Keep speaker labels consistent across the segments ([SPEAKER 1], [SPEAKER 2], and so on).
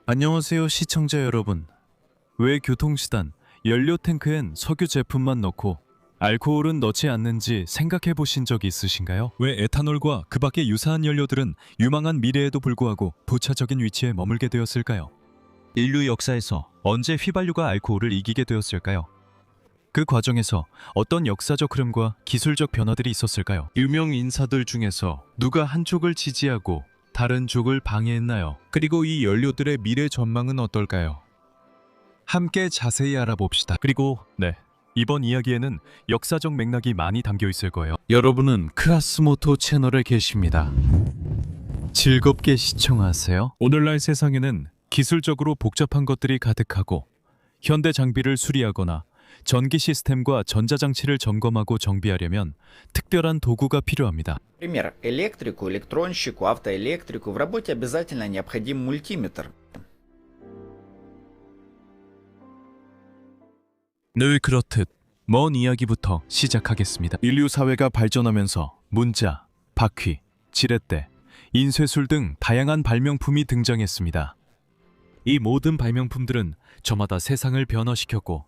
[SPEAKER 1] 안녕하세요 시청자 여러분. 왜 교통수단, 연료 탱크엔 석유 제품만 넣고 알코올은 넣지 않는지 생각해 보신 적 있으신가요? 왜 에탄올과 그 밖의 유사한 연료들은 유망한 미래에도 불구하고 부차적인 위치에 머물게 되었을까요? 인류 역사에서 언제 휘발유가 알코올을 이기게 되었을까요? 그 과정에서 어떤 역사적 흐름과 기술적 변화들이 있었을까요? 유명 인사들 중에서 누가 한쪽을 지지하고 다른 쪽을 방해했나요? 그리고 이 연료들의 미래 전망은 어떨까요? 함께 자세히 알아봅시다. 그리고 이번 이야기에는 역사적 맥락이 많이 담겨 있을 거예요. 여러분은 크라스모토 채널에 계십니다. 즐겁게 시청하세요. 오늘날 세상에는 기술적으로 복잡한 것들이 가득하고 현대 장비를 수리하거나 전기 시스템과 전자장치를 점검하고 정비하려면 특별한 도구가 필요합니다.
[SPEAKER 2] Например, электрику, электронщику, автоэлектрику в работе обязательно необходим мультиметр.
[SPEAKER 1] 늘 그렇듯 먼 이야기부터 시작하겠습니다. 인류 사회가 발전하면서 문자, 바퀴, 지렛대, 인쇄술 등 다양한 발명품이 등장했습니다. 이 모든 발명품들은 저마다 세상을 변화시켰고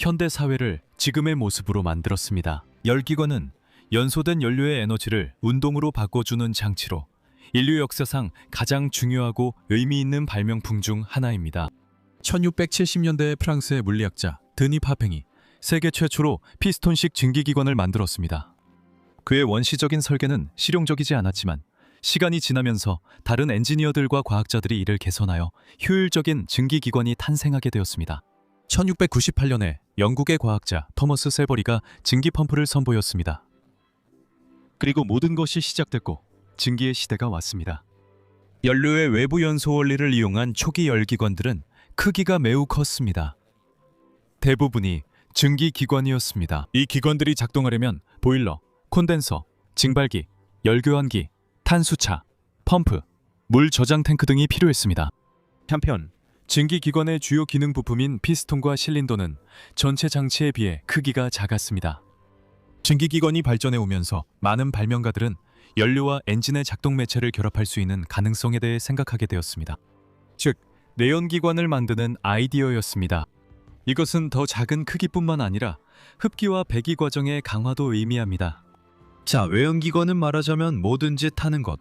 [SPEAKER 1] 현대 사회를 지금의 모습으로 만들었습니다. 열기관은 연소된 연료의 에너지를 운동으로 바꿔주는 장치로 인류 역사상 가장 중요하고 의미 있는 발명품 중 하나입니다. 1670년대 프랑스의 물리학자 드니 파팽이 세계 최초로 피스톤식 증기기관을 만들었습니다. 그의 원시적인 설계는 실용적이지 않았지만 시간이 지나면서 다른 엔지니어들과 과학자들이 이를 개선하여 효율적인 증기기관이 탄생하게 되었습니다. 1698년에 영국의 과학자 토머스 세버리가 증기 펌프를 선보였습니다. 그리고 모든 것이 시작됐고 증기의 시대가 왔습니다. 연료의 외부 연소 원리를 이용한 초기 열기관들은 크기가 매우 컸습니다. 대부분이 증기기관이었습니다. 이 기관들이 작동하려면 보일러, 콘덴서, 증발기, 열교환기, 탄수차, 펌프, 물 저장 탱크 등이 필요했습니다. 한편 증기기관의 주요 기능 부품인 피스톤과 실린더는 전체 장치에 비해 크기가 작았습니다. 증기기관이 발전해 오면서 많은 발명가들은 연료와 엔진의 작동 매체를 결합할 수 있는 가능성에 대해 생각하게 되었습니다. 즉, 내연기관을 만드는 아이디어였습니다. 이것은 더 작은 크기뿐만 아니라 흡기와 배기 과정의 강화도 의미합니다. 자, 외연기관은 말하자면 뭐든지 타는 것.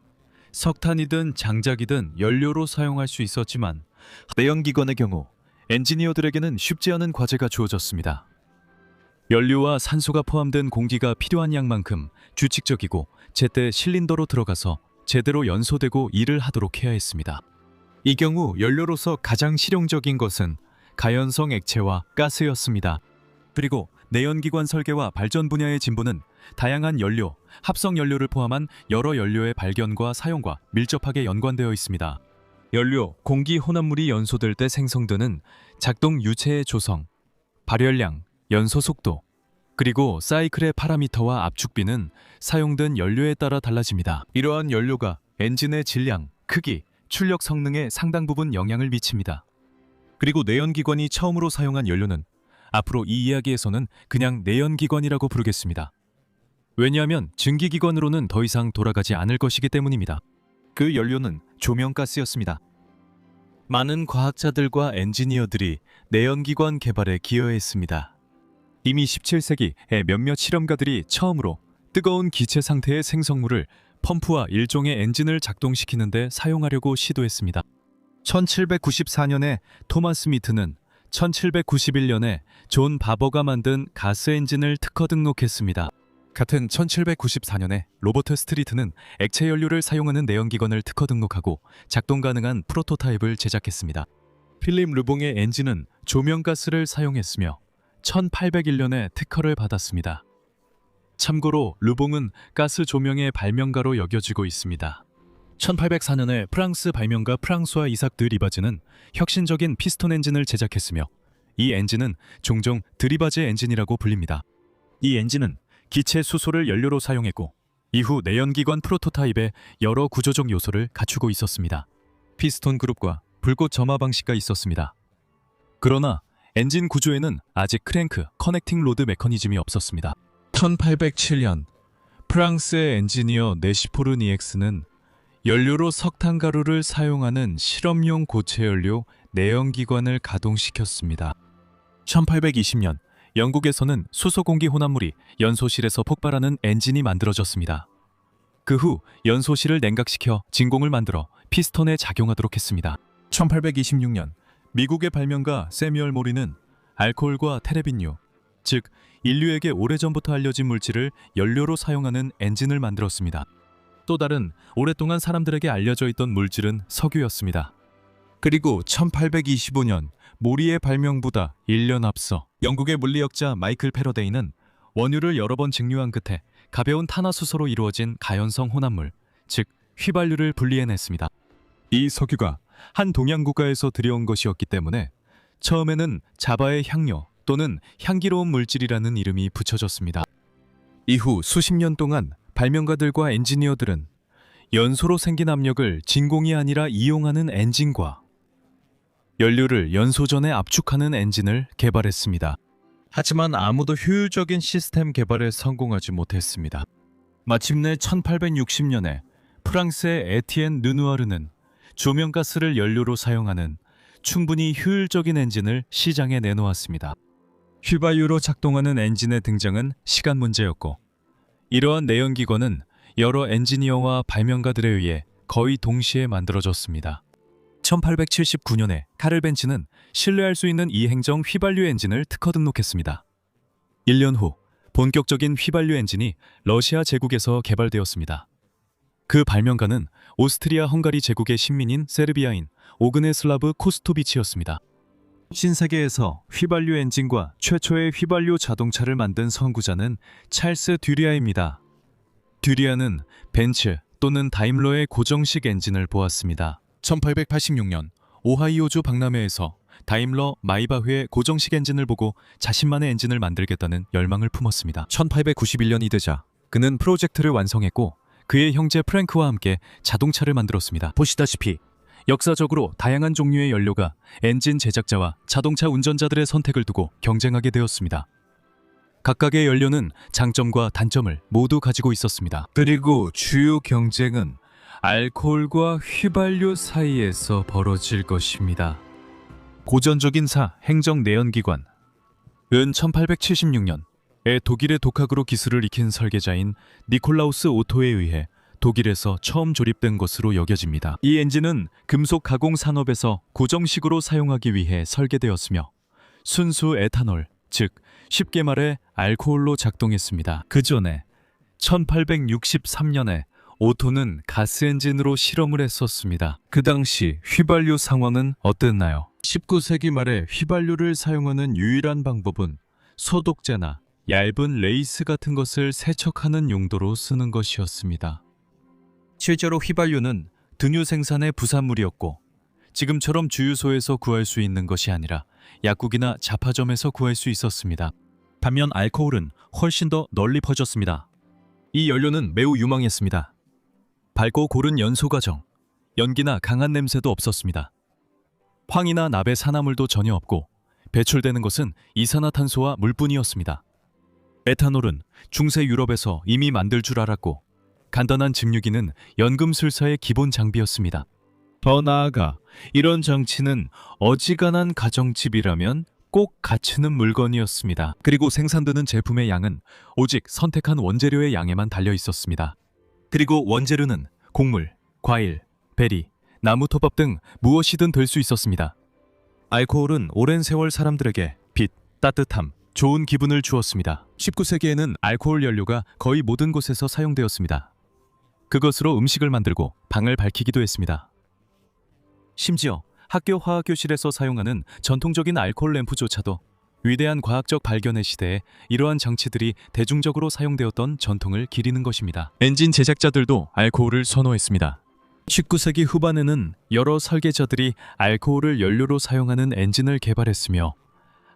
[SPEAKER 1] 석탄이든 장작이든 연료로 사용할 수 있었지만 내연기관의 경우 엔지니어들에게는 쉽지 않은 과제가 주어졌습니다. 연료와 산소가 포함된 공기가 필요한 양만큼 규칙적이고 제때 실린더로 들어가서 제대로 연소되고 일을 하도록 해야 했습니다. 이 경우 연료로서 가장 실용적인 것은 가연성 액체와 가스였습니다. 그리고 내연기관 설계와 발전 분야의 진보는 다양한 연료, 합성 연료를 포함한 여러 연료의 발견과 사용과 밀접하게 연관되어 있습니다. 연료, 공기 혼합물이 연소될 때 생성되는 작동 유체의 조성, 발열량, 연소 속도, 그리고 사이클의 파라미터와 압축비는 사용된 연료에 따라 달라집니다. 이러한 연료가 엔진의 질량, 크기, 출력 성능에 상당 부분 영향을 미칩니다. 그리고 내연기관이 처음으로 사용한 연료는 앞으로 이 이야기에서는 그냥 내연기관이라고 부르겠습니다. 왜냐하면 증기기관으로는 더 이상 돌아가지 않을 것이기 때문입니다. 그 연료는 조명가스였습니다. 많은 과학자들과 엔지니어들이 내연기관 개발에 기여했습니다. 이미 17세기에 몇몇 실험가들이 처음으로 뜨거운 기체 상태의 생성물을 펌프와 일종의 엔진을 작동시키는 데 사용하려고 시도했습니다. 1794년에 토마스 미트는 1791년에 존 바버가 만든 가스 엔진을 특허 등록했습니다. 같은 1794년에 로버트 스트리트는 액체 연료를 사용하는 내연기관을 특허 등록하고 작동 가능한 프로토타입을 제작했습니다. 필립 르봉의 엔진은 조명가스를 사용했으며 1801년에 특허를 받았습니다. 참고로 르봉은 가스 조명의 발명가로 여겨지고 있습니다. 1804년에 프랑스 발명가 프랑수아 이삭 드 리바즈는 혁신적인 피스톤 엔진을 제작했으며 이 엔진은 종종 드리바제 엔진이라고 불립니다. 이 엔진은 기체 수소를 연료로 사용했고 이후 내연기관 프로토타입의 여러 구조적 요소를 갖추고 있었습니다. 피스톤 그룹과 불꽃 점화 방식가 있었습니다. 그러나 엔진 구조에는 아직 크랭크, 커넥팅 로드 메커니즘이 없었습니다. 1807년 프랑스의 엔지니어 네시포르 니엑스는 연료로 석탄가루를 사용하는 실험용 고체연료 내연기관을 가동시켰습니다. 1820년 영국에서는 수소공기 혼합물이 연소실에서 폭발하는 엔진이 만들어졌습니다. 그 후 연소실을 냉각시켜 진공을 만들어 피스톤에 작용하도록 했습니다. 1826년 미국의 발명가 세뮤얼 모리는 알코올과 테레빈유, 즉 인류에게 오래전부터 알려진 물질을 연료로 사용하는 엔진을 만들었습니다. 또 다른 오랫동안 사람들에게 알려져 있던 물질은 석유였습니다. 그리고 1825년 모리의 발명보다 1년 앞서 영국의 물리학자 마이클 패러데이는 원유를 여러 번 증류한 끝에 가벼운 탄화수소로 이루어진 가연성 혼합물, 즉 휘발유를 분리해냈습니다. 이 석유가 한 동양 국가에서 들여온 것이었기 때문에 처음에는 자바의 향료 또는 향기로운 물질이라는 이름이 붙여졌습니다. 이후 수십 년 동안 발명가들과 엔지니어들은 연소로 생긴 압력을 진공이 아니라 이용하는 엔진과 연료를 연소 전에 압축하는 엔진을 개발했습니다. 하지만 아무도 효율적인 시스템 개발에 성공하지 못했습니다. 마침내 1860년에 프랑스의 에티엔 르누아르는 조명가스를 연료로 사용하는 충분히 효율적인 엔진을 시장에 내놓았습니다. 휘발유로 작동하는 엔진의 등장은 시간 문제였고, 이러한 내연기관은 여러 엔지니어와 발명가들에 의해 거의 동시에 만들어졌습니다. 1879년에 카를 벤츠는 신뢰할 수 있는 이행정 휘발유 엔진을 특허 등록했습니다. 1년 후 본격적인 휘발유 엔진이 러시아 제국에서 개발되었습니다. 그 발명가는 오스트리아 헝가리 제국의 신민인 세르비아인 오그네슬라브 코스토비치였습니다. 신세계에서 휘발유 엔진과 최초의 휘발유 자동차를 만든 선구자는 찰스 듀리아입니다. 듀리아는 벤츠 또는 다임러의 고정식 엔진을 보았습니다. 1886년 오하이오주 박람회에서 다임러 마이바흐의 고정식 엔진을 보고 자신만의 엔진을 만들겠다는 열망을 품었습니다. 1891년이 되자 그는 프로젝트를 완성했고 그의 형제 프랭크와 함께 자동차를 만들었습니다. 보시다시피 역사적으로 다양한 종류의 연료가 엔진 제작자와 자동차 운전자들의 선택을 두고 경쟁하게 되었습니다. 각각의 연료는 장점과 단점을 모두 가지고 있었습니다. 그리고 주요 경쟁은 알코올과 휘발유 사이에서 벌어질 것입니다. 고전적인 행정 내연기관은 1876년에 독일의 독학으로 기술을 익힌 설계자인 니콜라우스 오토에 의해 독일에서 처음 조립된 것으로 여겨집니다. 이 엔진은 금속 가공 산업에서 고정식으로 사용하기 위해 설계되었으며 순수 에탄올, 즉 쉽게 말해 알코올로 작동했습니다. 그 전에 1863년에 오토는 가스 엔진으로 실험을 했었습니다. 그 당시 휘발유 상황은 어땠나요? 19세기 말에 휘발유를 사용하는 유일한 방법은 소독제나 얇은 레이스 같은 것을 세척하는 용도로 쓰는 것이었습니다. 실제로 휘발유는 등유 생산의 부산물이었고 지금처럼 주유소에서 구할 수 있는 것이 아니라 약국이나 잡화점에서 구할 수 있었습니다. 반면 알코올은 훨씬 더 널리 퍼졌습니다. 이 연료는 매우 유망했습니다. 밝고 고른 연소 과정, 연기나 강한 냄새도 없었습니다. 황이나 납의 산화물도 전혀 없고 배출되는 것은 이산화탄소와 물뿐이었습니다. 에탄올은 중세 유럽에서 이미 만들 줄 알았고 간단한 증류기는 연금술사의 기본 장비였습니다. 더 나아가 이런 장치는 어지간한 가정집이라면 꼭 갖추는 물건이었습니다. 그리고 생산되는 제품의 양은 오직 선택한 원재료의 양에만 달려 있었습니다. 그리고 원재료는 곡물, 과일, 베리, 나무토밥 등 무엇이든 될 수 있었습니다. 알코올은 오랜 세월 사람들에게 빛, 따뜻함, 좋은 기분을 주었습니다. 19세기에는 알코올 연료가 거의 모든 곳에서 사용되었습니다. 그것으로 음식을 만들고 방을 밝히기도 했습니다. 심지어 학교 화학교실에서 사용하는 전통적인 알코올 램프조차도 위대한 과학적 발견의 시대에 이러한 장치들이 대중적으로 사용되었던 전통을 기리는 것입니다. 엔진 제작자들도 알코올을 선호했습니다. 19세기 후반에는 여러 설계자들이 알코올을 연료로 사용하는 엔진을 개발했으며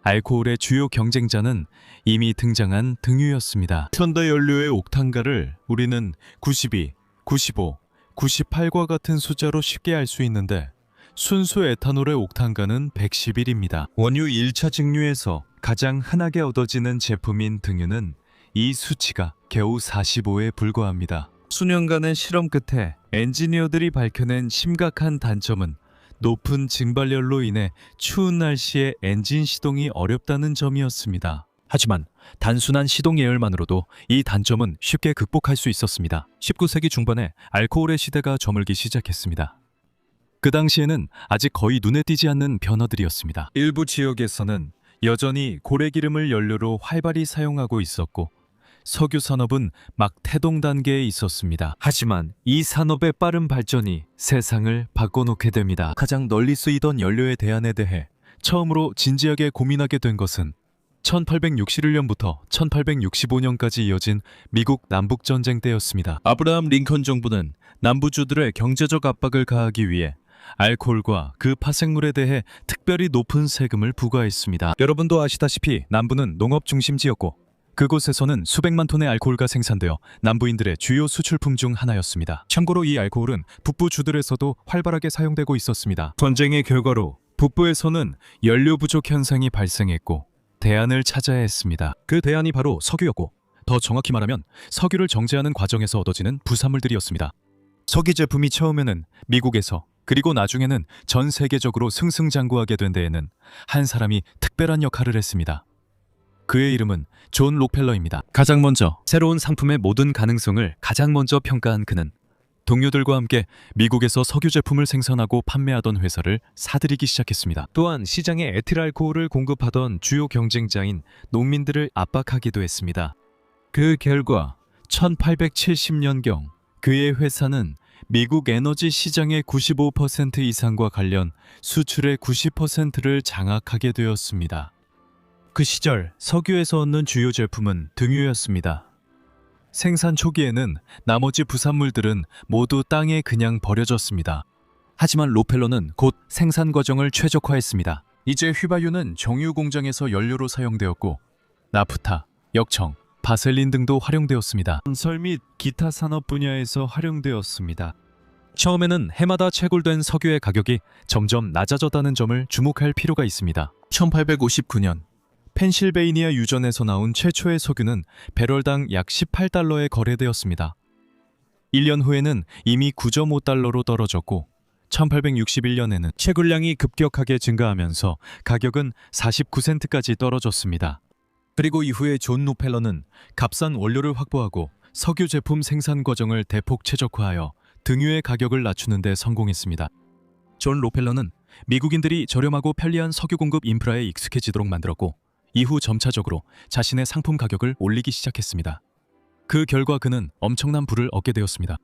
[SPEAKER 1] 알코올의 주요 경쟁자는 이미 등장한 등유였습니다. 현대 연료의 옥탄가를 우리는 92, 95, 98과 같은 숫자로 쉽게 알 수 있는데 순수 에탄올의 옥탄가는 111입니다. 원유 1차 증류에서 가장 흔하게 얻어지는 제품인 등유는 이 수치가 겨우 45에 불과합니다. 수년간의 실험 끝에 엔지니어들이 밝혀낸 심각한 단점은 높은 증발열로 인해 추운 날씨에 엔진 시동이 어렵다는 점이었습니다. 하지만 단순한 시동 예열만으로도 이 단점은 쉽게 극복할 수 있었습니다. 19세기 중반에 알코올의 시대가 저물기 시작했습니다. 그 당시에는 아직 거의 눈에 띄지 않는 변화들이었습니다. 일부 지역에서는 여전히 고래기름을 연료로 활발히 사용하고 있었고 석유 산업은 막 태동 단계에 있었습니다. 하지만 이 산업의 빠른 발전이 세상을 바꿔놓게 됩니다. 가장 널리 쓰이던 연료의 대안에 대해 처음으로 진지하게 고민하게 된 것은 1861년부터 1865년까지 이어진 미국 남북전쟁 때였습니다. 아브라함 링컨 정부는 남부주들의 경제적 압박을 가하기 위해 알코올과 그 파생물에 대해 특별히 높은 세금을 부과했습니다. 여러분도 아시다시피 남부는 농업 중심지였고 그곳에서는 수백만 톤의 알코올가 생산되어 남부인들의 주요 수출품 중 하나였습니다. 참고로 이 알코올은 북부주들에서도 활발하게 사용되고 있었습니다. 전쟁의 결과로 북부에서는 연료 부족 현상이 발생했고 대안을 찾아야 했습니다. 그 대안이 바로 석유였고 더 정확히 말하면 석유를 정제하는 과정에서 얻어지는 부산물들이었습니다. 석유 제품이 처음에는 미국에서 그리고 나중에는 전 세계적으로 승승장구하게 된 데에는 한 사람이 특별한 역할을 했습니다. 그의 이름은 존 록펠러입니다. 가장 먼저 새로운 상품의 모든 가능성을 가장 먼저 평가한 그는 동료들과 함께 미국에서 석유 제품을 생산하고 판매하던 회사를 사들이기 시작했습니다. 또한 시장에 에틸 알코올을 공급하던 주요 경쟁자인 농민들을 압박하기도 했습니다. 그 결과 1870년경 그의 회사는 미국 에너지 시장의 95% 이상과 관련 수출의 90%를 장악하게 되었습니다. 그 시절 석유에서 얻는 주요 제품은 등유였습니다. 생산 초기에는 나머지 부산물들은 모두 땅에 그냥 버려졌습니다. 하지만 록펠러는 곧 생산 과정을 최적화했습니다. 이제 휘발유는 정유 공장에서 연료로 사용되었고 나프타, 역청, 바셀린 등도 활용되었습니다. 건설 및 기타 산업 분야에서 활용되었습니다. 처음에는 해마다 채굴된 석유의 가격이 점점 낮아졌다는 점을 주목할 필요가 있습니다. 1859년 펜실베이니아 유전에서 나온 최초의 석유는 배럴당 약 18달러에 거래되었습니다. 1년 후에는 이미 9.5달러로 떨어졌고 1861년에는 채굴량이 급격하게 증가하면서 가격은 49센트까지 떨어졌습니다. 그리고 이후에 존 록펠러는 값싼 원료를 확보하고 석유 제품 생산 과정을 대폭 최적화하여 등유의 가격을 낮추는 데 성공했습니다. 존 록펠러는 미국인들이 저렴하고 편리한 석유 공급 인프라에 익숙해지도록 만들었고 이후 점차적으로 자신의 상품 가격을 올리기 시작했습니다. 그 결과 그는 엄청난 부를 얻게 되었습니다.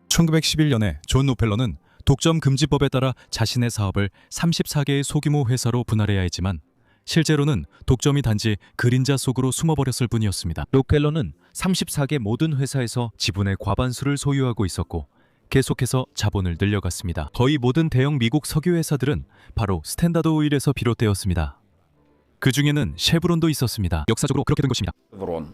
[SPEAKER 1] 1911년에 존 록펠러는 독점 금지법에 따라 자신의 사업을 34개의 소규모 회사로 분할해야 했지만 실제로는 독점이 단지 그림자 속으로 숨어버렸을 뿐이었습니다. 록펠러는 34개 모든 회사에서 지분의 과반수를 소유하고 있었고 계속해서 자본을 늘려갔습니다. 거의 모든 대형 미국 석유 회사들은 바로 스탠다드 오일에서 비롯되었습니다. 그 중에는 쉐브론도 있었습니다. 역사적으로 그렇게 된 것입니다.
[SPEAKER 2] Врон.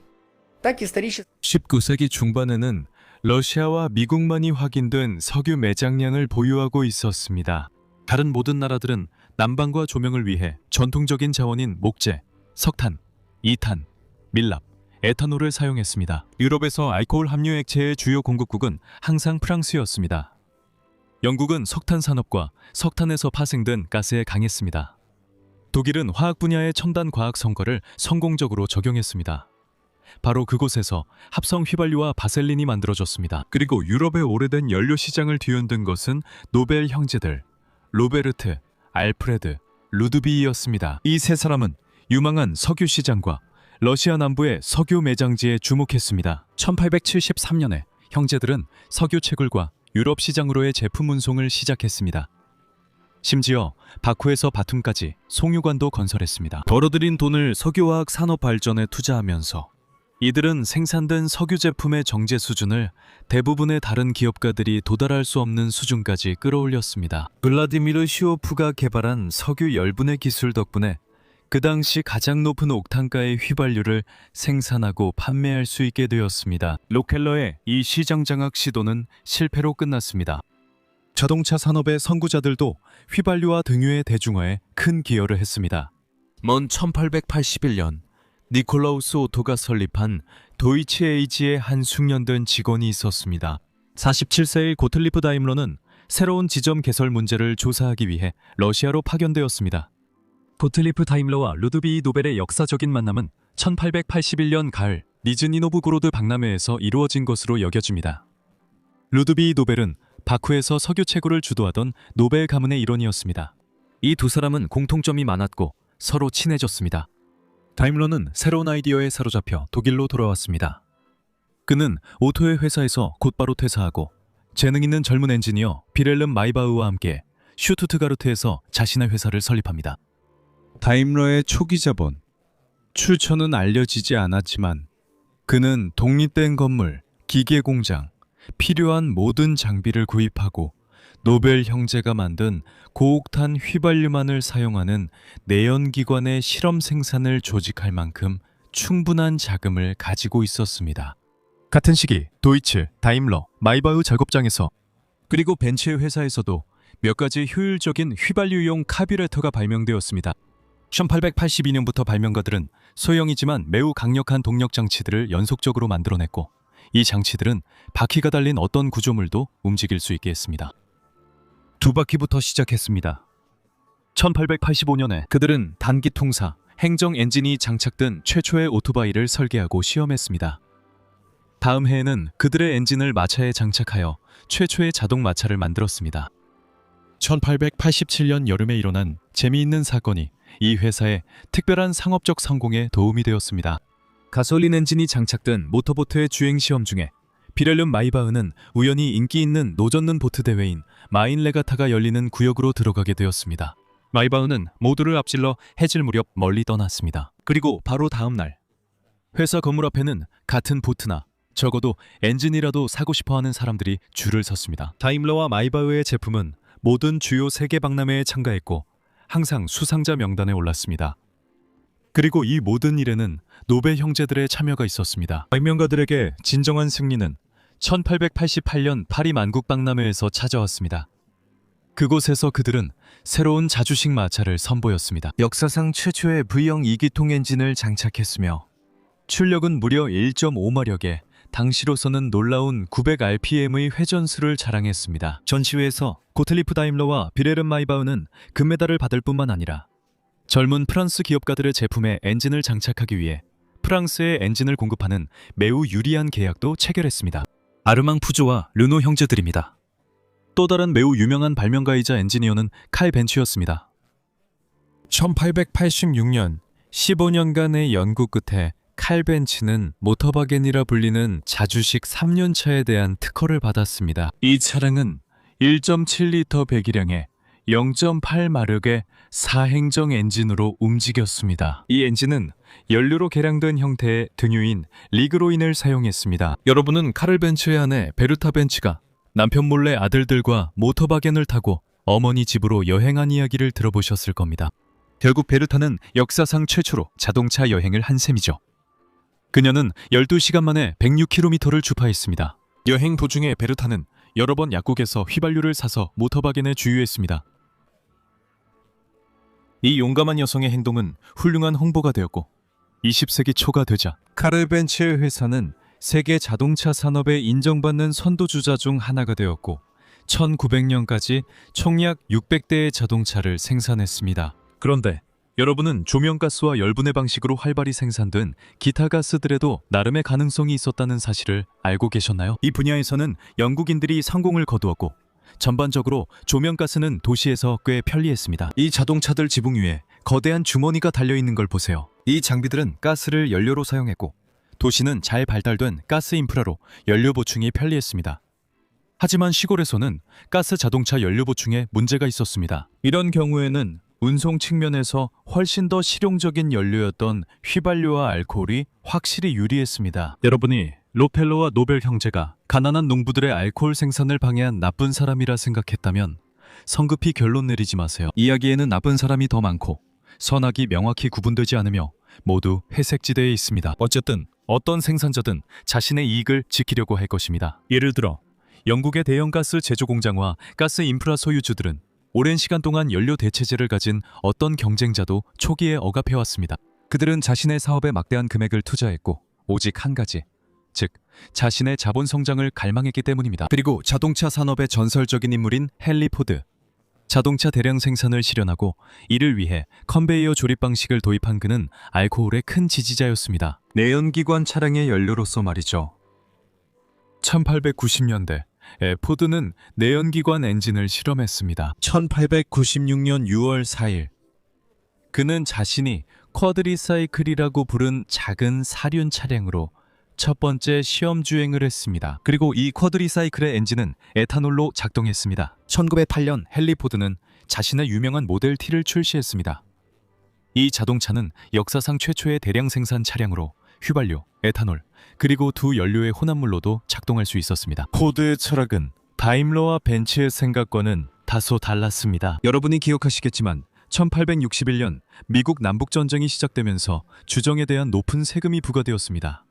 [SPEAKER 2] Так исторически
[SPEAKER 1] 19세기 중반에는 러시아와 미국만이 확인된 석유 매장량을 보유하고 있었습니다. 다른 모든 나라들은 난방과 조명을 위해 전통적인 자원인 목재, 석탄, 이탄, 밀랍, 에탄올을 사용했습니다. 유럽에서 알코올 함유 액체의 주요 공급국은 항상 프랑스였습니다. 영국은 석탄 산업과 석탄에서 파생된 가스에 강했습니다. 독일은 화학 분야의 첨단 과학 성과를 성공적으로 적용했습니다. 바로 그곳에서 합성 휘발유와 바셀린이 만들어졌습니다. 그리고 유럽의 오래된 연료 시장을 뒤흔든 것은 노벨 형제들 로베르트, 알프레드, 루드비히였습니다. 이 세 사람은 유망한 석유 시장과 러시아 남부의 석유 매장지에 주목했습니다. 1873년에 형제들은 석유 채굴과 유럽 시장으로의 제품 운송을 시작했습니다. 심지어 바쿠에서 바툼까지 송유관도 건설했습니다. 벌어들인 돈을 석유화학 산업 발전에 투자하면서 이들은 생산된 석유 제품의 정제 수준을 대부분의 다른 기업가들이 도달할 수 없는 수준까지 끌어올렸습니다. 블라디미르 시오프가 개발한 석유 열분해 기술 덕분에 그 당시 가장 높은 옥탄가의 휘발유를 생산하고 판매할 수 있게 되었습니다. 록펠러의 이 시장 장악 시도는 실패로 끝났습니다. 자동차 산업의 선구자들도 휘발유와 등유의 대중화에 큰 기여를 했습니다. 먼 1881년 니콜라우스 오토가 설립한 도이치 에이지의 한 숙련된 직원이 있었습니다. 47세의 고틀리프 다임러는 새로운 지점 개설 문제를 조사하기 위해 러시아로 파견되었습니다. 고틀리프 다임러와 루드비히 노벨의 역사적인 만남은 1881년 가을 니즈니노브고로드 박람회에서 이루어진 것으로 여겨집니다. 루드비히 노벨은 바쿠에서 석유 채굴을 주도하던 노벨 가문의 일원이었습니다. 이 두 사람은 공통점이 많았고 서로 친해졌습니다. 다임러는 새로운 아이디어에 사로잡혀 독일로 돌아왔습니다. 그는 오토의 회사에서 곧바로 퇴사하고 재능 있는 젊은 엔지니어 비렐름 마이바흐와 함께 슈투트가르트에서 자신의 회사를 설립합니다. 다임러의 초기 자본, 출처는 알려지지 않았지만 그는 독립된 건물, 기계 공장, 필요한 모든 장비를 구입하고 노벨 형제가 만든 고옥탄 휘발유만을 사용하는 내연기관의 실험 생산을 조직할 만큼 충분한 자금을 가지고 있었습니다. 같은 시기 도이츠, 다임러, 마이바흐 작업장에서 그리고 벤츠의 회사에서도 몇 가지 효율적인 휘발유용 카뷰레터가 발명되었습니다. 1882년부터 발명가들은 소형이지만 매우 강력한 동력 장치들을 연속적으로 만들어냈고 이 장치들은 바퀴가 달린 어떤 구조물도 움직일 수 있게 했습니다. 두 바퀴부터 시작했습니다. 1885년에 그들은 단기 통사, 행정 엔진이 장착된 최초의 오토바이를 설계하고 시험했습니다. 다음 해에는 그들의 엔진을 마차에 장착하여 최초의 자동 마차를 만들었습니다. 1887년 여름에 일어난 재미있는 사건이 이 회사의 특별한 상업적 성공에 도움이 되었습니다. 가솔린 엔진이 장착된 모터보트의 주행 시험 중에 비렐름 마이바흐는 우연히 인기 있는 노젓는 보트 대회인 마인 레가타가 열리는 구역으로 들어가게 되었습니다. 마이바흐는 모두를 앞질러 해질 무렵 멀리 떠났습니다. 그리고 바로 다음 날 회사 건물 앞에는 같은 보트나 적어도 엔진이라도 사고 싶어하는 사람들이 줄을 섰습니다. 다임러와 마이바흐의 제품은 모든 주요 세계 박람회에 참가했고 항상 수상자 명단에 올랐습니다. 그리고 이 모든 일에는 노벨 형제들의 참여가 있었습니다. 발명가들에게 진정한 승리는 1888년 파리 만국 박람회에서 찾아왔습니다. 그곳에서 그들은 새로운 자주식 마차를 선보였습니다. 역사상 최초의 V형 2기통 엔진을 장착했으며 출력은 무려 1.5마력에 당시로서는 놀라운 900rpm의 회전수를 자랑했습니다. 전시회에서 고틀리프 다임러와 비렐름 마이바흐는 금메달을 받을 뿐만 아니라 젊은 프랑스 기업가들의 제품에 엔진을 장착하기 위해 프랑스에 엔진을 공급하는 매우 유리한 계약도 체결했습니다. 아르망 푸조와 르노 형제들입니다. 또 다른 매우 유명한 발명가이자 엔지니어는 칼 벤츠였습니다. 1886년 15년간의 연구 끝에 칼 벤츠는 모터바겐이라 불리는 자주식 3륜차에 대한 특허를 받았습니다. 이 차량은 1.7리터 배기량에 0.8마력의 4행정 엔진으로 움직였습니다. 이 엔진은 연료로 개량된 형태의 등유인 리그로인을 사용했습니다. 여러분은 카를 벤츠의 아내 베르타 벤츠가 남편 몰래 아들들과 모터바겐을 타고 어머니 집으로 여행한 이야기를 들어보셨을 겁니다. 결국 베르타는 역사상 최초로 자동차 여행을 한 셈이죠. 그녀는 12시간 만에 106km를 주파했습니다. 여행 도중에 베르타는 여러 번 약국에서 휘발유를 사서 모터바겐에 주유했습니다. 이 용감한 여성의 행동은 훌륭한 홍보가 되었고 20세기 초가 되자 카르 벤츠의 회사는 세계 자동차 산업에 인정받는 선도주자 중 하나가 되었고 1900년까지 총 약 600대의 자동차를 생산했습니다. 그런데 여러분은 조명가스와 열분해 방식으로 활발히 생산된 기타 가스들에도 나름의 가능성이 있었다는 사실을 알고 계셨나요? 이 분야에서는 영국인들이 성공을 거두었고 전반적으로 조명가스는 도시에서 꽤 편리했습니다. 이 자동차들 지붕 위에 거대한 주머니가 달려있는 걸 보세요. 이 장비들은 가스를 연료로 사용했고 도시는 잘 발달된 가스 인프라로 연료 보충이 편리했습니다. 하지만 시골에서는 가스 자동차 연료 보충에 문제가 있었습니다. 이런 경우에는 운송 측면에서 훨씬 더 실용적인 연료였던 휘발유와 알코올이 확실히 유리했습니다. 여러분이 로펠러와 노벨 형제가 가난한 농부들의 알코올 생산을 방해한 나쁜 사람이라 생각했다면 성급히 결론 내리지 마세요. 이야기에는 나쁜 사람이 더 많고 선악이 명확히 구분되지 않으며 모두 회색지대에 있습니다. 어쨌든 어떤 생산자든 자신의 이익을 지키려고 할 것입니다. 예를 들어 영국의 대형 가스 제조 공장과 가스 인프라 소유주들은 오랜 시간 동안 연료 대체제를 가진 어떤 경쟁자도 초기에 억압해왔습니다. 그들은 자신의 사업에 막대한 금액을 투자했고 오직 한 가지, 즉 자신의 자본 성장을 갈망했기 때문입니다. 그리고 자동차 산업의 전설적인 인물인 헨리 포드. 자동차 대량 생산을 실현하고 이를 위해 컨베이어 조립 방식을 도입한 그는 알코올의 큰 지지자였습니다. 내연기관 차량의 연료로서 말이죠. 1890년대 포드는 내연기관 엔진을 실험했습니다. 1896년 6월 4일 그는 자신이 쿼드리사이클이라고 부른 작은 사륜 차량으로 첫 번째 시험 주행을 했습니다. 그리고 이 쿼드리사이클의 엔진은 에탄올로 작동했습니다. 1908년 헨리 포드는 자신의 유명한 모델 T를 출시했습니다. 이 자동차는 역사상 최초의 대량 생산 차량으로 휘발유, 에탄올, 그리고 두 연료의 혼합물로도 작동할 수 있었습니다. 포드의 철학은 다임러와 벤츠의 생각과는 다소 달랐습니다. 여러분이 기억하시겠지만 1861년 미국 남북전쟁이 시작되면서 주정에 대한 높은 세금이 부과되었습니다.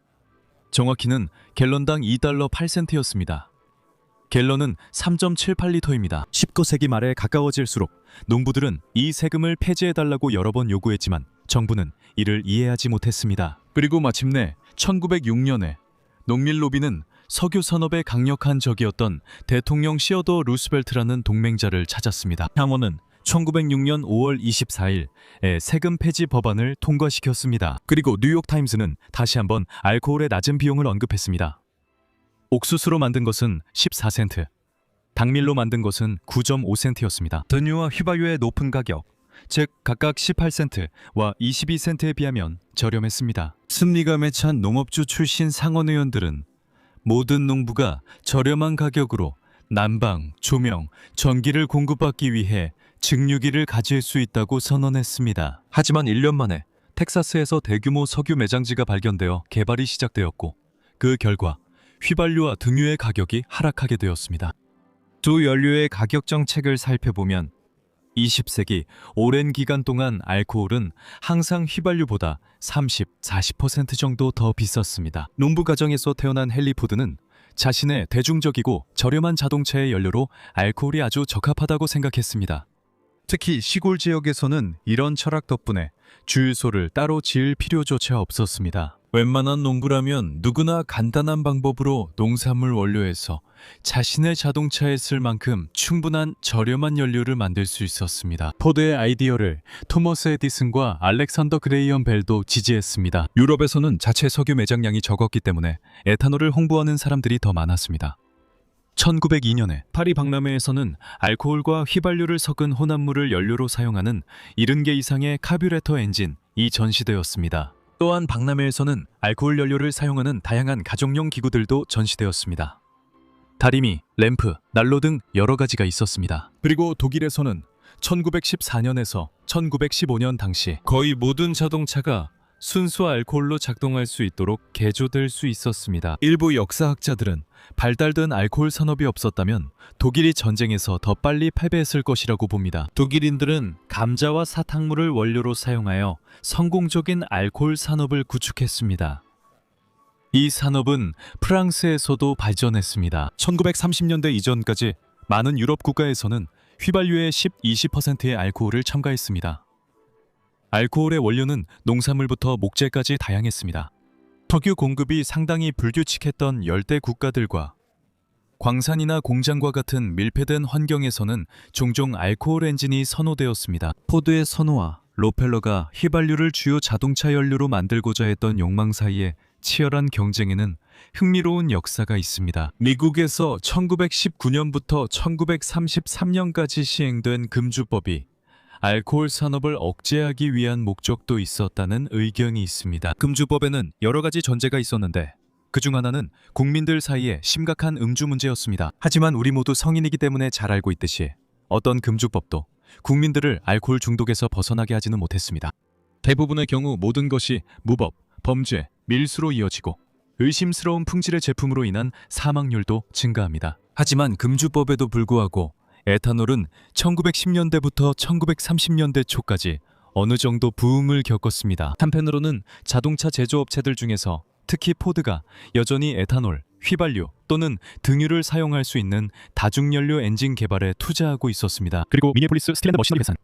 [SPEAKER 1] 정확히는 갤런당 2달러 8센트였습니다. 갤런은 3.78리터입니다. 19세기 말에 가까워질수록 농부들은 이 세금을 폐지해달라고 여러 번 요구했지만 정부는 이를 이해하지 못했습니다. 그리고 마침내 1906년에 농민 로비는 석유 산업의 강력한 적이었던 대통령 시어더 루스벨트라는 동맹자를 찾았습니다. 향원은 1906년 5월 24일에 세금 폐지 법안을 통과시켰습니다. 그리고 뉴욕타임스는 다시 한번 알코올의 낮은 비용을 언급했습니다. 옥수수로 만든 것은 14센트, 당밀로 만든 것은 9.5센트였습니다. 등유와 휘발유의 높은 가격, 즉 각각 18센트와 22센트에 비하면 저렴했습니다. 승리감에 찬 농업주 출신 상원 의원들은 모든 농부가 저렴한 가격으로 난방, 조명, 전기를 공급받기 위해 증류기를 가질 수 있다고 선언했습니다. 하지만 1년 만에 텍사스에서 대규모 석유 매장지가 발견되어 개발이 시작되었고 그 결과 휘발유와 등유의 가격이 하락하게 되었습니다. 두 연료의 가격 정책을 살펴보면 20세기 오랜 기간 동안 알코올은 항상 휘발유보다 30-40% 정도 더 비쌌습니다. 농부 가정에서 태어난 헨리 포드는 자신의 대중적이고 저렴한 자동차의 연료로 알코올이 아주 적합하다고 생각했습니다. 특히 시골 지역에서는 이런 철학 덕분에 주유소를 따로 지을 필요조차 없었습니다. 웬만한 농부라면 누구나 간단한 방법으로 농산물 원료에서 자신의 자동차에 쓸 만큼 충분한 저렴한 연료를 만들 수 있었습니다. 포드의 아이디어를 토머스 에디슨과 알렉산더 그레이엄 벨도 지지했습니다. 유럽에서는 자체 석유 매장량이 적었기 때문에 에탄올을 홍보하는 사람들이 더 많았습니다. 1902년에 파리 박람회에서는 알코올과 휘발유를 섞은 혼합물을 연료로 사용하는 70개 이상의 카뷰레터 엔진이 전시되었습니다. 또한 박람회에서는 알코올 연료를 사용하는 다양한 가정용 기구들도 전시되었습니다. 다리미, 램프, 난로 등 여러 가지가 있었습니다. 그리고 독일에서는 1914년에서 1915년 당시 거의 모든 자동차가 순수 알코올로 작동할 수 있도록 개조될 수 있었습니다. 일부 역사학자들은 발달된 알코올 산업이 없었다면 독일이 전쟁에서 더 빨리 패배했을 것이라고 봅니다. 독일인들은 감자와 사탕물을 원료로 사용하여 성공적인 알코올 산업을 구축했습니다. 이 산업은 프랑스에서도 발전했습니다. 1930년대 이전까지 많은 유럽 국가에서는 휘발유의 10-20%의 알코올을 첨가했습니다. 알코올의 원료는 농산물부터 목재까지 다양했습니다. 석유 공급이 상당히 불규칙했던 열대 국가들과 광산이나 공장과 같은 밀폐된 환경에서는 종종 알코올 엔진이 선호되었습니다. 포드의 선호와 로펠러가 휘발유를 주요 자동차 연료로 만들고자 했던 욕망 사이에 치열한 경쟁에는 흥미로운 역사가 있습니다. 미국에서 1919년부터 1933년까지 시행된 금주법이 알코올 산업을 억제하기 위한 목적도 있었다는 의견이 있습니다. 금주법에는 여러 가지 전제가 있었는데 그중 하나는 국민들 사이에 심각한 음주 문제였습니다. 하지만 우리 모두 성인이기 때문에 잘 알고 있듯이 어떤 금주법도 국민들을 알코올 중독에서 벗어나게 하지는 못했습니다. 대부분의 경우 모든 것이 무법, 범죄, 밀수로 이어지고 의심스러운 품질의 제품으로 인한 사망률도 증가합니다. 하지만 금주법에도 불구하고 에탄올은 1910년대부터 1930년대 초까지 어느 정도 부흥을 겪었습니다. 한편으로는 자동차 제조업체들 중에서 특히 포드가 여전히 에탄올, 휘발유 또는 등유를 사용할 수 있는 다중연료 엔진 개발에 투자하고 있었습니다. 그리고 미니애폴리스 스틸랜드 머시너리 회사는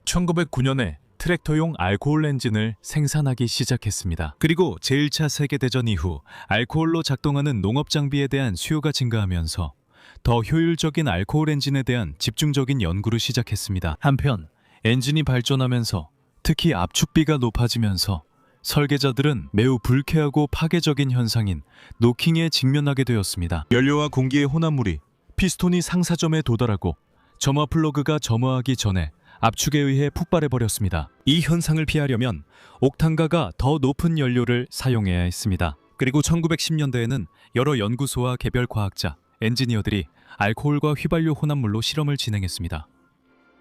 [SPEAKER 1] 1909년에 트랙터용 알코올 엔진을 생산하기 시작했습니다. 그리고 제1차 세계대전 이후 알코올로 작동하는 농업 장비에 대한 수요가 증가하면서 더 효율적인 알코올 엔진에 대한 집중적인 연구를 시작했습니다. 한편 엔진이 발전하면서 특히 압축비가 높아지면서 설계자들은 매우 불쾌하고 파괴적인 현상인 노킹에 직면하게 되었습니다. 연료와 공기의 혼합물이 피스톤이 상사점에 도달하고 점화 플러그가 점화하기 전에 압축에 의해 폭발해버렸습니다. 이 현상을 피하려면 옥탄가가 더 높은 연료를 사용해야 했습니다. 그리고 1910년대에는 여러 연구소와 개별 과학자, 엔지니어들이 알코올과 휘발유 혼합물로 실험을 진행했습니다.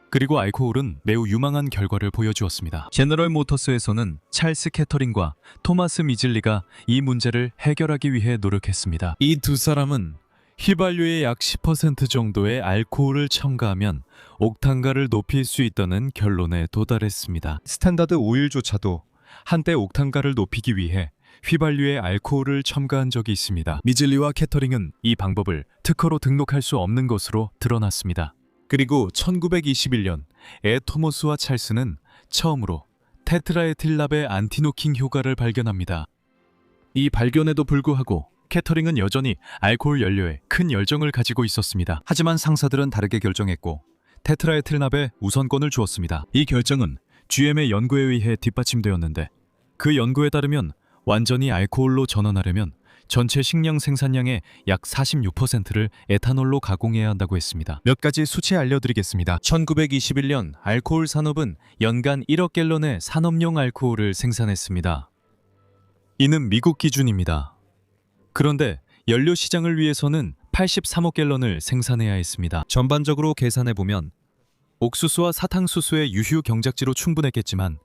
[SPEAKER 1] 그리고 알코올은 매우 유망한 결과를 보여주었습니다. 제너럴 모터스에서는 찰스 캐터링과 토마스 미즐리가 이 문제를 해결하기 위해 노력했습니다. 이 두 사람은 휘발유의 약 10% 정도의 알코올을 첨가하면 옥탄가를 높일 수 있다는 결론에 도달했습니다. 스탠다드 오일조차도 한때 옥탄가를 높이기 위해 휘발유에 알코올을 첨가한 적이 있습니다. 미즐리와 캐터링은 이 방법을 특허로 등록할 수 없는 것으로 드러났습니다. 그리고 1921년 에 토머스와 찰스는 처음으로 테트라에틸납의 안티노킹 효과를 발견합니다. 이 발견에도 불구하고 캐터링은 여전히 알코올 연료에 큰 열정을 가지고 있었습니다. 하지만 상사들은 다르게 결정했고 테트라에틸납에 우선권을 주었습니다. 이 결정은 GM의 연구에 의해 뒷받침되었는데 그 연구에 따르면 완전히 알코올로 전환하려면 전체 식량 생산량의 약 46%를 에탄올로 가공해야 한다고 했습니다. 몇 가지 수치 알려드리겠습니다. 1921년 알코올 산업은 연간 1억 갤런의 산업용 알코올을 생산했습니다. 이는 미국 기준입니다. 그런데 연료 시장을 위해서는 83억 갤런을 생산해야 했습니다. 전반적으로 계산해보면 옥수수와 사탕수수의 유휴 경작지로 충분했겠지만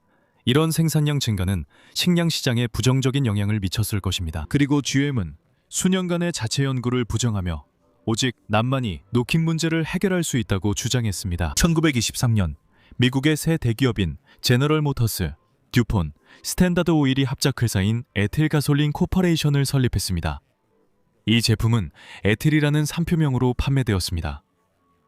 [SPEAKER 1] 이런 생산량 증가는 식량 시장에 부정적인 영향을 미쳤을 것입니다. 그리고 GM은 수년간의 자체 연구를 부정하며 오직 남만이 노킹 문제를 해결할 수 있다고 주장했습니다. 1923년 미국의 새 대기업인 제너럴 모터스, 듀폰, 스탠다드 오일이 합작 회사인 에틸가솔린 코퍼레이션을 설립했습니다. 이 제품은 에틸이라는 상표명으로 판매되었습니다.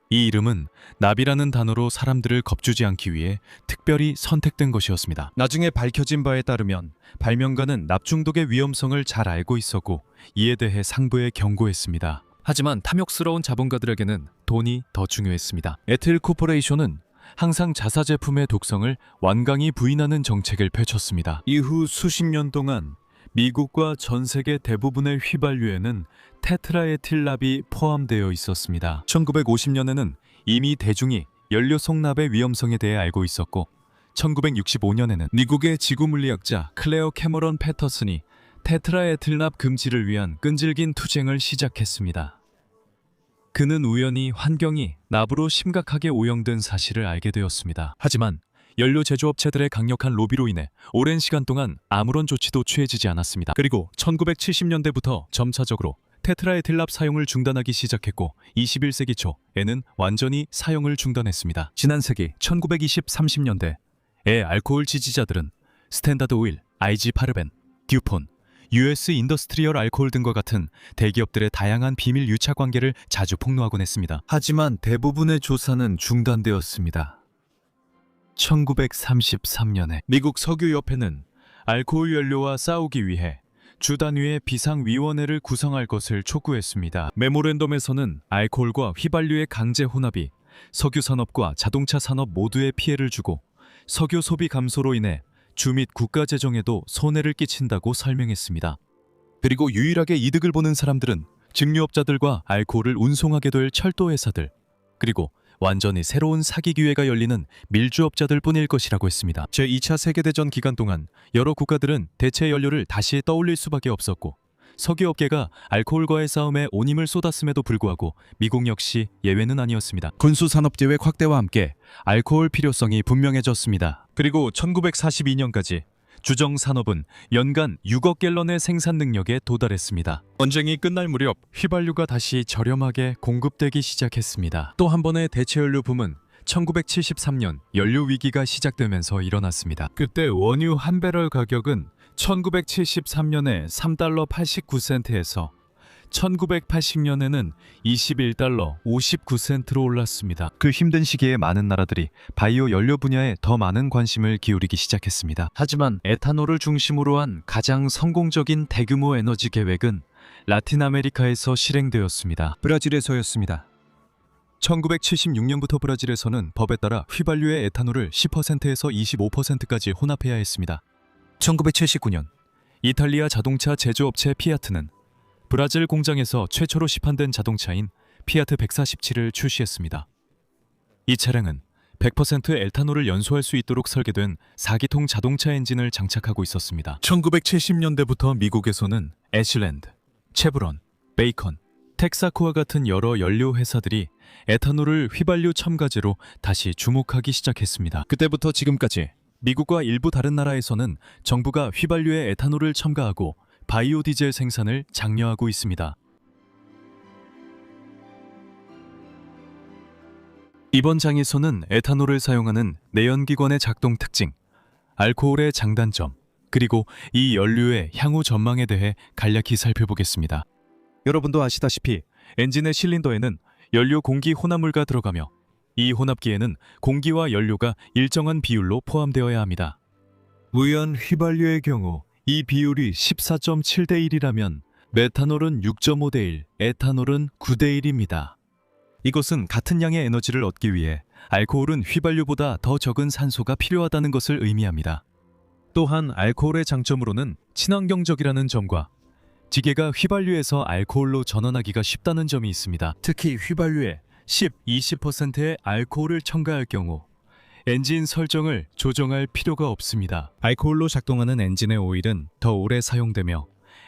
[SPEAKER 1] 이 이름은 납이라는 단어로 사람들을 겁주지 않기 위해 특별히 선택된 것이었습니다. 나중에 밝혀진 바에 따르면 발명가는 납 중독의 위험성을 잘 알고 있었고 이에 대해 상부에 경고했습니다. 하지만 탐욕스러운 자본가들에게는 돈이 더 중요했습니다. 에틸 코퍼레이션은 항상 자사 제품의 독성을 완강히 부인하는 정책을 펼쳤습니다. 이후 수십 년 동안 미국과 전 세계 대부분의 휘발유에는 테트라에틸납이 포함되어 있었습니다. 1950년에는 이미 대중이 연료 송납의 위험성에 대해 알고 있었고 1965년에는 미국의 지구물리학자 클레어 캐머런 패터슨이 테트라에틸납 금지를 위한 끈질긴 투쟁을 시작했습니다. 그는 우연히 환경이 납으로 심각하게 오염된 사실을 알게 되었습니다. 하지만 연료 제조업체들의 강력한 로비로 인해 오랜 시간 동안 아무런 조치도 취해지지 않았습니다. 그리고 1970년대부터 점차적으로 테트라에틸납 사용을 중단하기 시작했고 21세기 초에는 완전히 사용을 중단했습니다. 지난 세기 1920, 30년대의 알코올 지지자들은 스탠다드 오일, IG 파르벤, 듀폰, US 인더스트리얼 알코올 등과 같은 대기업들의 다양한 비밀 유착 관계를 자주 폭로하곤 했습니다. 하지만 대부분의 조사는 중단되었습니다. 1933년에 미국 석유협회는 알코올 연료와 싸우기 위해 주 단위의 비상위원회를 구성할 것을 촉구했습니다. 메모랜덤에서는 알코올과 휘발유의 강제 혼합이 석유 산업과 자동차 산업 모두에 피해를 주고 석유 소비 감소로 인해 주 및 국가 재정에도 손해를 끼친다고 설명했습니다. 그리고 유일하게 이득을 보는 사람들은 증류업자들과 알코올을 운송하게 될 철도회사들, 그리고 완전히 새로운 사기 기회가 열리는 밀주업자들 뿐일 것이라고 했습니다. 제2차 세계대전 기간 동안 여러 국가들은 대체 연료를 다시 떠올릴 수밖에 없었고 석유업계가 알코올과의 싸움에 온 힘을 쏟았음에도 불구하고 미국 역시 예외는 아니었습니다. 군수산업계획 확대와 함께 알코올 필요성이 분명해졌습니다. 그리고 1942년까지 주정산업은 연간 6억 갤런의 생산 능력에 도달했습니다. 전쟁이 끝날 무렵 휘발유가 다시 저렴하게 공급되기 시작했습니다. 또 한 번의 대체연료 붐은 1973년 연료 위기가 시작되면서 일어났습니다. 그때 원유 한 배럴 가격은 1973년에 $3.89에서 1980년에는 21달러 59센트로 올랐습니다. 그 힘든 시기에 많은 나라들이 바이오 연료 분야에 더 많은 관심을 기울이기 시작했습니다. 하지만 에탄올을 중심으로 한 가장 성공적인 대규모 에너지 계획은 라틴 아메리카에서 실행되었습니다. 브라질에서였습니다. 1976년부터 브라질에서는 법에 따라 휘발유의 에탄올을 10%에서 25%까지 혼합해야 했습니다. 1979년 이탈리아 자동차 제조업체 피아트는 브라질 공장에서 최초로 시판된 자동차인 피아트 147을 출시했습니다. 이 차량은 100% 에탄올을 연소할 수 있도록 설계된 4기통 자동차 엔진을 장착하고 있었습니다. 1970년대부터 미국에서는 애슐랜드, 체브론, 베이컨, 텍사코와 같은 여러 연료 회사들이 에탄올을 휘발유 첨가제로 다시 주목하기 시작했습니다. 그때부터 지금까지 미국과 일부 다른 나라에서는 정부가 휘발유에 에탄올을 첨가하고 바이오 디젤 생산을 장려하고 있습니다. 이번 장에서는 에탄올을 사용하는 내연기관의 작동 특징, 알코올의 장단점, 그리고 이 연료의 향후 전망에 대해 간략히 살펴보겠습니다. 여러분도 아시다시피 엔진의 실린더에는 연료 공기 혼합물가 들어가며 이 혼합기에는 공기와 연료가 일정한 비율로 포함되어야 합니다. 무연 휘발유의 경우 이 비율이 14.7대 1이라면 메탄올은 6.5대 1, 에탄올은 9대 1입니다. 이것은 같은 양의 에너지를 얻기 위해 알코올은 휘발유보다 더 적은 산소가 필요하다는 것을 의미합니다. 또한 알코올의 장점으로는 친환경적이라는 점과 지게가 휘발유에서 알코올로 전환하기가 쉽다는 점이 있습니다. 특히 휘발유에 20%의 알코올을 첨가할 경우 엔진 설정을 조정할 필요가 없습니다. 알코올로 작동하는 엔진의 오일은 더 오래 사용되며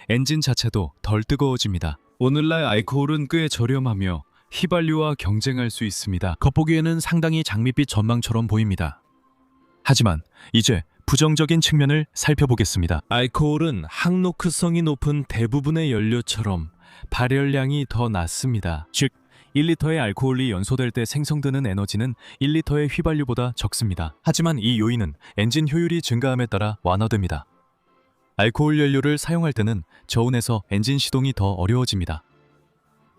[SPEAKER 1] 엔진 자체도 덜 뜨거워집니다. 오늘날 알코올은 꽤 저렴하며 휘발유와 경쟁할 수 있습니다. 겉보기에는 상당히 장밋빛 전망처럼 보입니다. 하지만 이제 부정적인 측면을 살펴보겠습니다. 알코올은 항노크성이 높은 대부분의 연료처럼 발열량이 더 낮습니다. 즉 1리터의 알코올이 연소될 때 생성되는 에너지는 1리터의 휘발유보다 적습니다. 하지만 이 요인은 엔진 효율이 증가함에 따라 완화됩니다. 알코올 연료를 사용할 때는 저온에서 엔진 시동이 더 어려워집니다.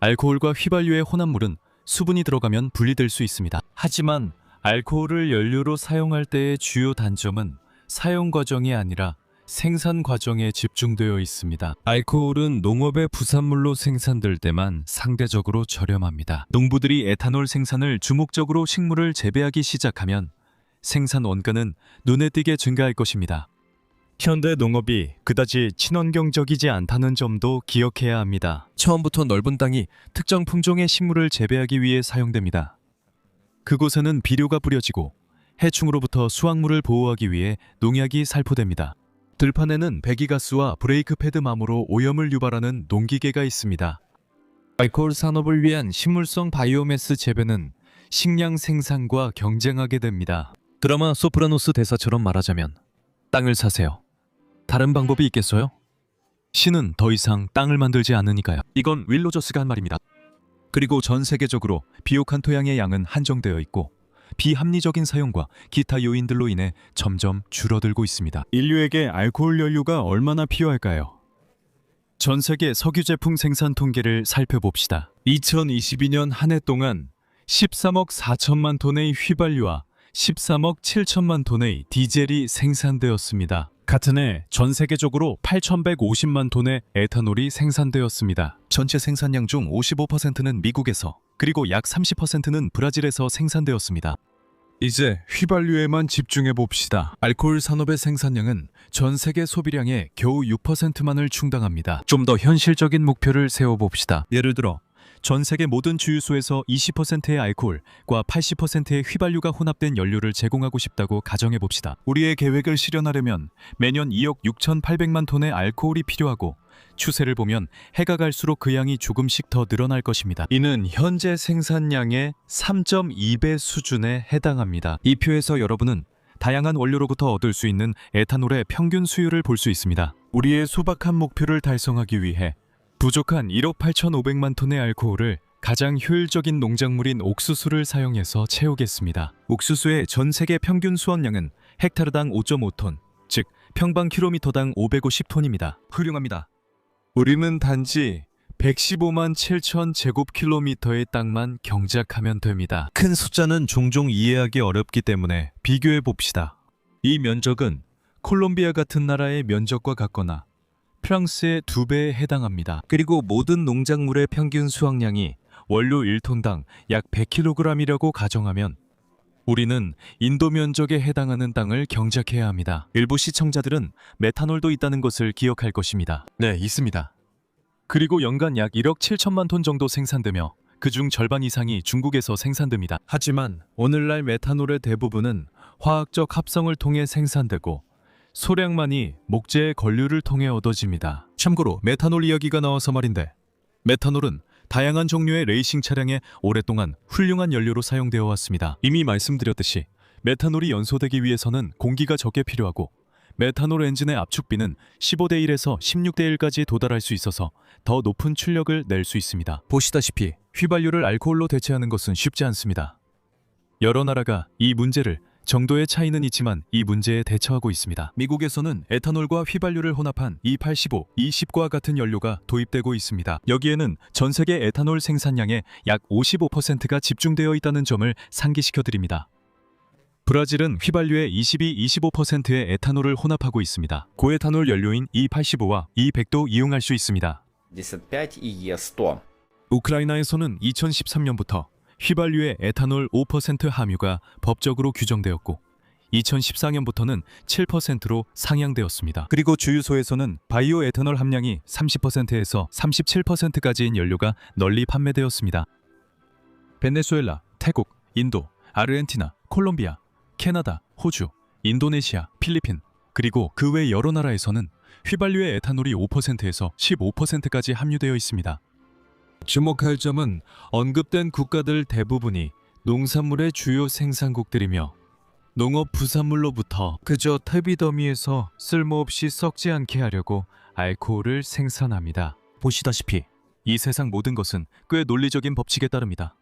[SPEAKER 1] 알코올과 휘발유의 혼합물은 수분이 들어가면 분리될 수 있습니다. 하지만 알코올을 연료로 사용할 때의 주요 단점은 사용 과정이 아니라 생산 과정에 집중되어 있습니다. 알코올은 농업의 부산물로 생산될 때만 상대적으로 저렴합니다. 농부들이 에탄올 생산을 주목적으로 식물을 재배하기 시작하면 생산 원가는 눈에 띄게 증가할 것입니다. 현대 농업이 그다지 친환경적이지 않다는 점도 기억해야 합니다. 처음부터 넓은 땅이 특정 품종의 식물을 재배하기 위해 사용됩니다. 그곳에는 비료가 뿌려지고 해충으로부터 수확물을 보호하기 위해 농약이 살포됩니다. 들판에는 배기가스와 브레이크 패드 맘으로 오염을 유발하는 농기계가 있습니다. 알코올 산업을 위한 식물성 바이오매스 재배는 식량 생산과 경쟁하게 됩니다. 드라마 소프라노스 대사처럼 말하자면 땅을 사세요. 다른 방법이 있겠어요? 신은 더 이상 땅을 만들지 않으니까요. 이건 윌 로저스가 한 말입니다. 그리고 전 세계적으로 비옥한 토양의 양은 한정되어 있고 비합리적인 사용과 기타 요인들로 인해 점점 줄어들고 있습니다. 인류에게 알코올 연료가 얼마나 필요할까요? 전 세계 석유 제품 생산 통계를 살펴봅시다. 2022년 한 해 동안 13억 4천만 톤의 휘발유와 13억 7천만 톤의 디젤이 생산되었습니다. 같은 해 전 세계적으로 8,150만 톤의 에탄올이 생산되었습니다. 전체 생산량 중 55%는 미국에서 그리고 약 30%는 브라질에서 생산되었습니다. 이제 휘발유에만 집중해 봅시다. 알코올 산업의 생산량은 전 세계 소비량의 겨우 6%만을 충당합니다. 좀 더 현실적인 목표를 세워봅시다. 예를 들어 전 세계 모든 주유소에서 20%의 알코올과 80%의 휘발유가 혼합된 연료를 제공하고 싶다고 가정해 봅시다. 우리의 계획을 실현하려면 매년 2억 6,800만 톤의 알코올이 필요하고 추세를 보면 해가 갈수록 그 양이 조금씩 더 늘어날 것입니다. 이는 현재 생산량의 3.2배 수준에 해당합니다. 이 표에서 여러분은 다양한 원료로부터 얻을 수 있는 에탄올의 평균 수율을 볼 수 있습니다. 우리의 소박한 목표를 달성하기 위해 부족한 1억 8,500만 톤의 알코올을 가장 효율적인 농작물인 옥수수를 사용해서 채우겠습니다. 옥수수의 전 세계 평균 수확량은 헥타르당 5.5톤, 즉 평방 킬로미터당 550톤입니다. 훌륭합니다. 우리는 단지 115만 7천 제곱킬로미터의 땅만 경작하면 됩니다. 큰 숫자는 종종 이해하기 어렵기 때문에 비교해 봅시다. 이 면적은 콜롬비아 같은 나라의 면적과 같거나 프랑스의 2배에 해당합니다. 그리고 모든 농작물의 평균 수확량이 원료 1톤당 약 100kg이라고 가정하면 우리는 인도 면적에 해당하는 땅을 경작해야 합니다. 일부 시청자들은 메탄올도 있다는 것을 기억할 것입니다. 네, 있습니다. 그리고 연간 약 1억 7천만 톤 정도 생산되며 그중 절반 이상이 중국에서 생산됩니다. 하지만 오늘날 메탄올의 대부분은 화학적 합성을 통해 생산되고 소량만이 목재의 건류를 통해 얻어집니다. 참고로 메탄올 이야기가 나와서 말인데, 메탄올은 다양한 종류의 레이싱 차량에 오랫동안 훌륭한 연료로 사용되어 왔습니다. 이미 말씀드렸듯이 메탄올이 연소되기 위해서는 공기가 적게 필요하고 메탄올 엔진의 압축비는 15대 1에서 16대 1까지 도달할 수 있어서 더 높은 출력을 낼 수 있습니다. 보시다시피 휘발유를 알코올로 대체하는 것은 쉽지 않습니다. 여러 나라가 이 문제를 정도의 차이는 있지만 이 문제에 대처하고 있습니다. 미국에서는 에탄올과 휘발유를 혼합한 E85, E10과 같은 연료가 도입되고 있습니다. 여기에는 전 세계 에탄올 생산량의 약 55%가 집중되어 있다는 점을 상기시켜 드립니다. 브라질은 휘발유의 22-25%의 에탄올을 혼합하고 있습니다. 고에탄올 연료인 E85와 E100도 이용할 수 있습니다.
[SPEAKER 2] 55 и Е100.
[SPEAKER 1] 우크라이나에서는 2013년부터 휘발유의 에탄올 5% 함유가 법적으로 규정되었고 2014년부터는 7%로 상향되었습니다. 그리고 주유소에서는 바이오 에탄올 함량이 30%에서 37%까지인 연료가 널리 판매되었습니다. 베네수엘라, 태국, 인도, 아르헨티나, 콜롬비아, 캐나다, 호주, 인도네시아, 필리핀, 그리고 그 외 여러 나라에서는 휘발유의 에탄올이 5%에서 15%까지 함유되어 있습니다. 주목할 점은 언급된 국가들 대부분이 농산물의 주요 생산국들이며 농업 부산물로부터 그저 퇴비더미에서 쓸모없이 썩지 않게 하려고 알코올을 생산합니다. 보시다시피 이 세상 모든 것은 꽤 논리적인 법칙에 따릅니다.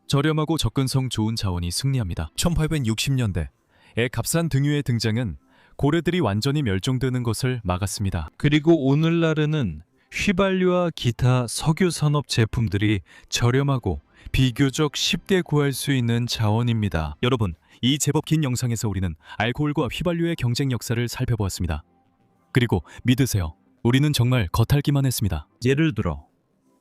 [SPEAKER 1] 저렴하고 접근성 좋은 자원이 승리합니다. 1860년대에 값싼 등유의 등장은 고래들이 완전히 멸종되는 것을 막았습니다. 그리고 오늘날에는 휘발유와 기타 석유 산업 제품들이 저렴하고 비교적 쉽게 구할 수 있는 자원입니다. 여러분, 이 제법 긴 영상에서 우리는 알코올과 휘발유의 경쟁 역사를 살펴보았습니다. 그리고 믿으세요, 우리는 정말 겉핥기만 했습니다. 예를 들어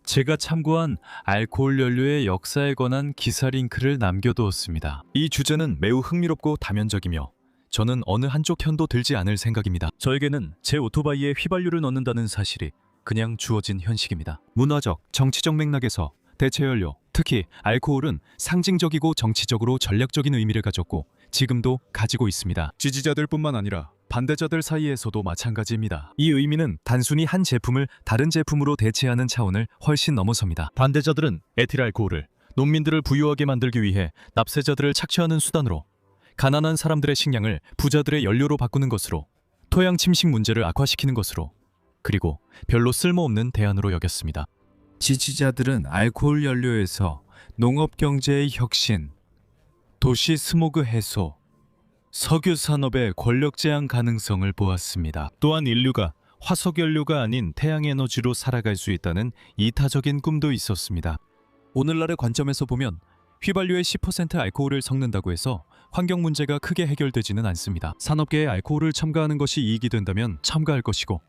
[SPEAKER 1] 제가 참고한 알코올 연료의 역사에 관한 기사 링크를 남겨두었습니다. 이 주제는 매우 흥미롭고 다면적이며 저는 어느 한쪽 편도 들지 않을 생각입니다. 저에게는 제 오토바이에 휘발유를 넣는다는 사실이 그냥 주어진 현실입니다. 문화적, 정치적 맥락에서 대체연료, 특히 알코올은 상징적이고 정치적으로 전략적인 의미를 가졌고 지금도 가지고 있습니다. 지지자들뿐만 아니라 반대자들 사이에서도 마찬가지입니다. 이 의미는 단순히 한 제품을 다른 제품으로 대체하는 차원을 훨씬 넘어섭니다. 반대자들은 에틸알코올을 농민들을 부유하게 만들기 위해 납세자들을 착취하는 수단으로, 가난한 사람들의 식량을 부자들의 연료로 바꾸는 것으로, 토양 침식 문제를 악화시키는 것으로, 그리고 별로 쓸모없는 대안으로 여겼습니다. 지지자들은 알코올 연료에서 농업 경제의 혁신, 도시 스모그 해소, 석유 산업의 권력 제한 가능성을 보았습니다. 또한 인류가 화석 연료가 아닌 태양 에너지로 살아갈 수 있다는 이타적인 꿈도 있었습니다. 오늘날의 관점에서 보면 휘발유의 10% 알코올을 섞는다고 해서 환경 문제가 크게 해결되지는 않습니다. 산업계에 알코올을 첨가하는 것이 이익이 된다면 첨가할 것이고,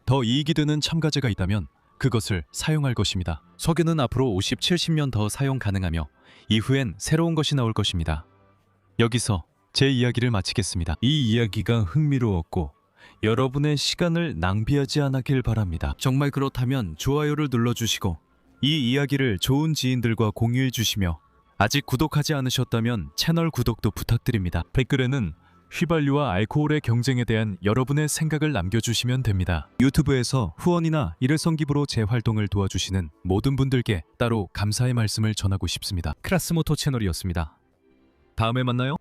[SPEAKER 1] 더 이익이 되는 첨가제가 있다면 그것을 사용할 것입니다. 석유는 앞으로 50, 70년 더 사용 가능하며 이후엔 새로운 것이 나올 것입니다. 여기서 제 이야기를 마치겠습니다. 이 이야기가 흥미로웠고 여러분의 시간을 낭비하지 않았길 바랍니다. 정말 그렇다면 좋아요를 눌러주시고 이 이야기를 좋은 지인들과 공유해 주시며, 아직 구독하지 않으셨다면 채널 구독도 부탁드립니다. 댓글에는 휘발유와 알코올의 경쟁에 대한 여러분의 생각을 남겨주시면 됩니다. 유튜브에서 후원이나 일회성 기부로 제 활동을 도와주시는 모든 분들께 따로 감사의 말씀을 전하고 싶습니다. 크라스모토 채널이었습니다. 다음에 만나요.